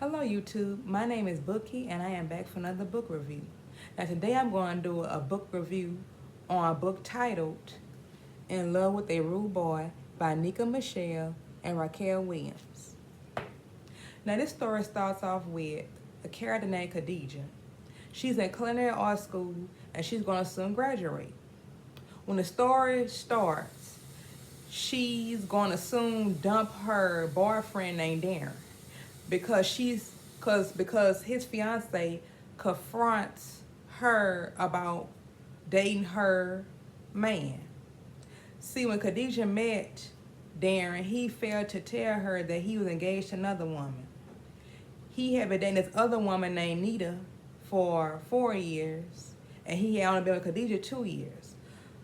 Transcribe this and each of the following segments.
Hello YouTube, my name is Bookie and I am back for another book review. Now today I'm going to do a book review on a book titled In Love with a Rude Boy by Nika Michelle and Raquel Williams. Now this story starts off with a character named Khadijah. She's in culinary art school and she's going to soon graduate. When the story starts, she's going to soon dump her boyfriend named Darren because his fiance confronts her about dating her man. See, when Khadijah met Darren, he failed to tell her that he was engaged to another woman. He had been dating this other woman named Nita for 4 years, and he had only been with Khadijah 2 years.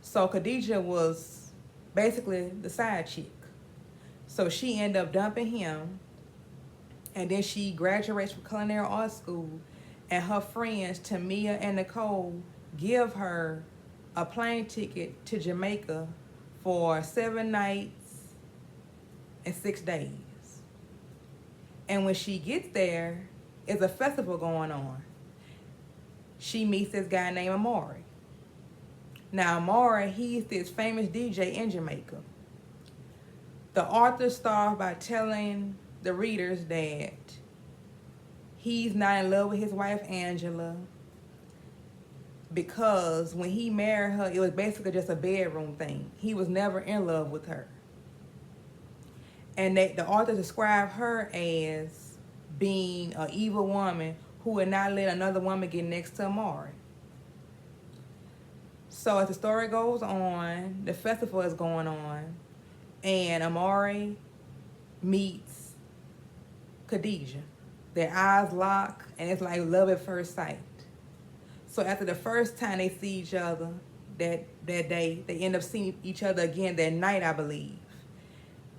So Khadijah was basically the side chick. So she ended up dumping him. And then she graduates from culinary art school, and her friends, Tamia and Nicole, give her a plane ticket to Jamaica for 7 nights and 6 days. And when she gets there, there's a festival going on. She meets this guy named Amari. Now, Amari, he's this famous DJ in Jamaica. The author starts by telling the readers that he's not in love with his wife Angela because when he married her, it was basically just a bedroom thing. He was never in love with her. And the author described her as being an evil woman who would not let another woman get next to Amari. So as the story goes on, the festival is going on, and Amari meets Khadijah. Their eyes lock, and it's like love at first sight. So after the first time they see each other that day, they end up seeing each other again that night, I believe.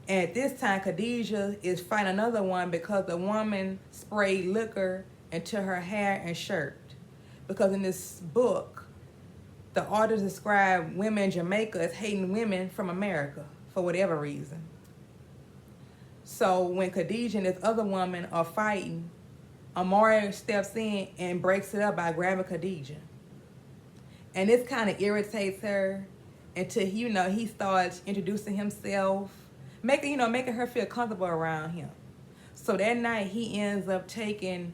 And at this time, Khadijah is fighting another one because the woman sprayed liquor into her hair and shirt. Because in this book, the authors describe women in Jamaica as hating women from America for whatever reason. So when Khadijah and this other woman are fighting, Amari steps in and breaks it up by grabbing Khadijah. And this kind of irritates her until, he starts introducing himself, making her feel comfortable around him. So that night, he ends up taking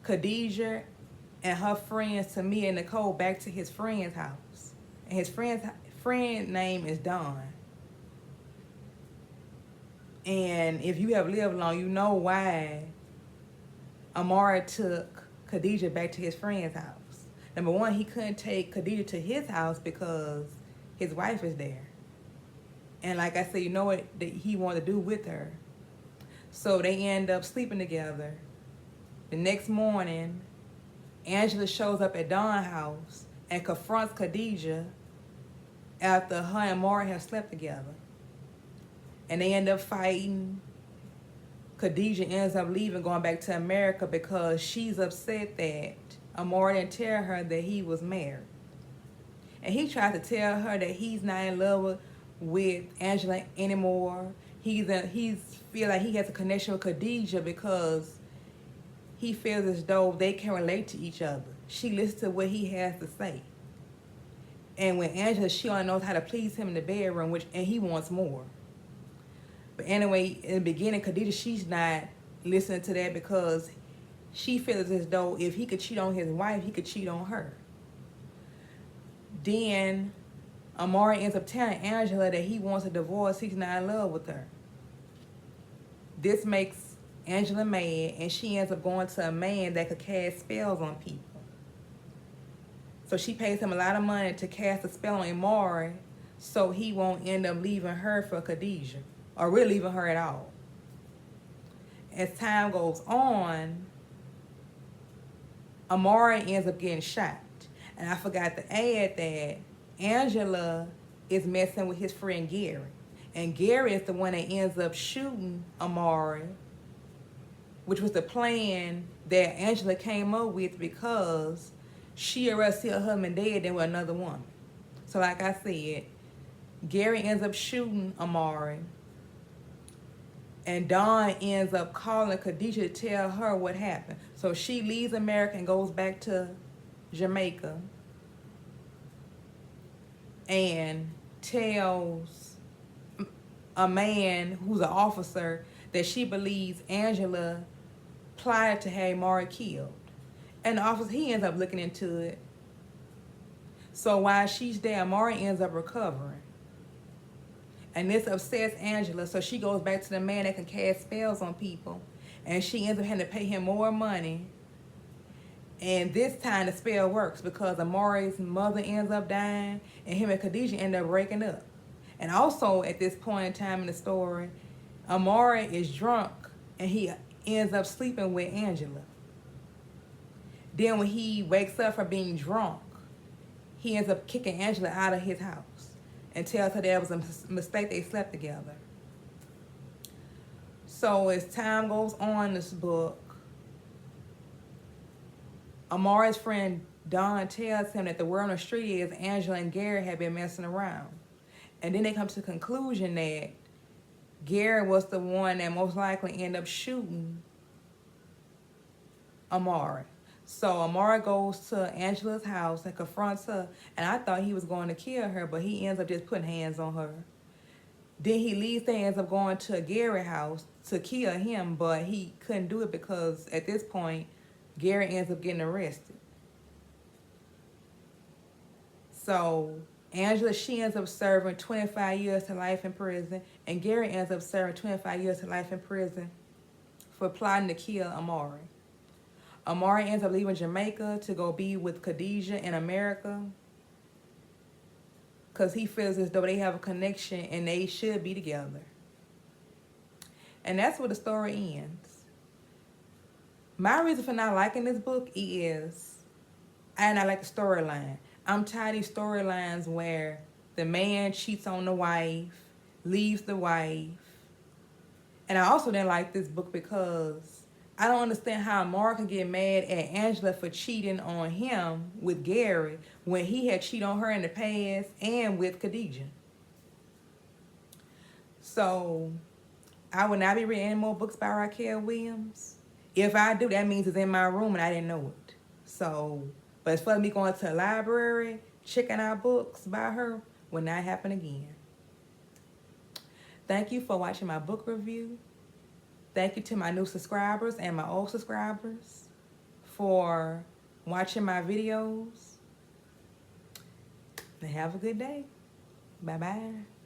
Khadijah and her friends, Tamia and Nicole, back to his friend's house. And his friend name is Dawn. And if you have lived long, you know why Amari took Khadijah back to his friend's house. Number one, he couldn't take Khadijah to his house because his wife is there. And like I said, you know what that he wanted to do with her. So they end up sleeping together. The next morning, Angela shows up at Dawn's house and confronts Khadijah after her and Amari have slept together. And they end up fighting. Khadijah ends up leaving, going back to America because she's upset that Amari didn't tell her that he was married. And he tried to tell her that he's not in love with Angela anymore. He's feel like he has a connection with Khadijah because he feels as though they can relate to each other. She listens to what he has to say. And when Angela, she only knows how to please him in the bedroom, and he wants more. But anyway, in the beginning, Khadijah, she's not listening to that because she feels as though if he could cheat on his wife, he could cheat on her. Then Amari ends up telling Angela that he wants a divorce. He's not in love with her. This makes Angela mad, and she ends up going to a man that could cast spells on people. So she pays him a lot of money to cast a spell on Amari so he won't end up leaving her for Khadijah. Or really leaving her at all. As time goes on, Amari ends up getting shot. And I forgot to add that Angela is messing with his friend Gary. And Gary is the one that ends up shooting Amari, which was the plan that Angela came up with because she already see her husband dead than with another woman. So like I said, Gary ends up shooting Amari. And Dawn ends up calling Khadijah to tell her what happened. So she leaves America and goes back to Jamaica and tells a man who's an officer that she believes Angela plotted to have Maury killed. And the officer, he ends up looking into it. So while she's there, Maury ends up recovering. And this upsets Angela, so she goes back to the man that can cast spells on people. And she ends up having to pay him more money. And this time the spell works because Amari's mother ends up dying and him and Khadijah end up breaking up. And also at this point in time in the story, Amari is drunk and he ends up sleeping with Angela. Then when he wakes up from being drunk, he ends up kicking Angela out of his house and tells her that it was a mistake they slept together. So as time goes on in this book, Amari's friend Dawn tells him that the word on the street is Angela and Gary have been messing around. And then they come to the conclusion that Gary was the one that most likely ended up shooting Amari. So Amari goes to Angela's house and confronts her. And I thought he was going to kill her, but he ends up just putting hands on her. Then he leaves there and ends up going to Gary's house to kill him, but he couldn't do it because at this point, Gary ends up getting arrested. So Angela, she ends up serving 25 years to life in prison, and Gary ends up serving 25 years to life in prison for plotting to kill Amari. Amari ends up leaving Jamaica to go be with Khadijah in America because he feels as though they have a connection and they should be together. And that's where the story ends. My reason for not liking this book is I did not like the storyline. I'm tired of these storylines where the man cheats on the wife, leaves the wife. And I also didn't like this book because I don't understand how Mark can get mad at Angela for cheating on him with Gary when he had cheated on her in the past and with Khadijah. So I will not be reading any more books by Raquel Williams. If I do, that means it's in my room and I didn't know it. So, but as far as me going to a library, checking out books by her, will not happen again. Thank you for watching my book review. Thank you to my new subscribers and my old subscribers for watching my videos. And have a good day. Bye-bye.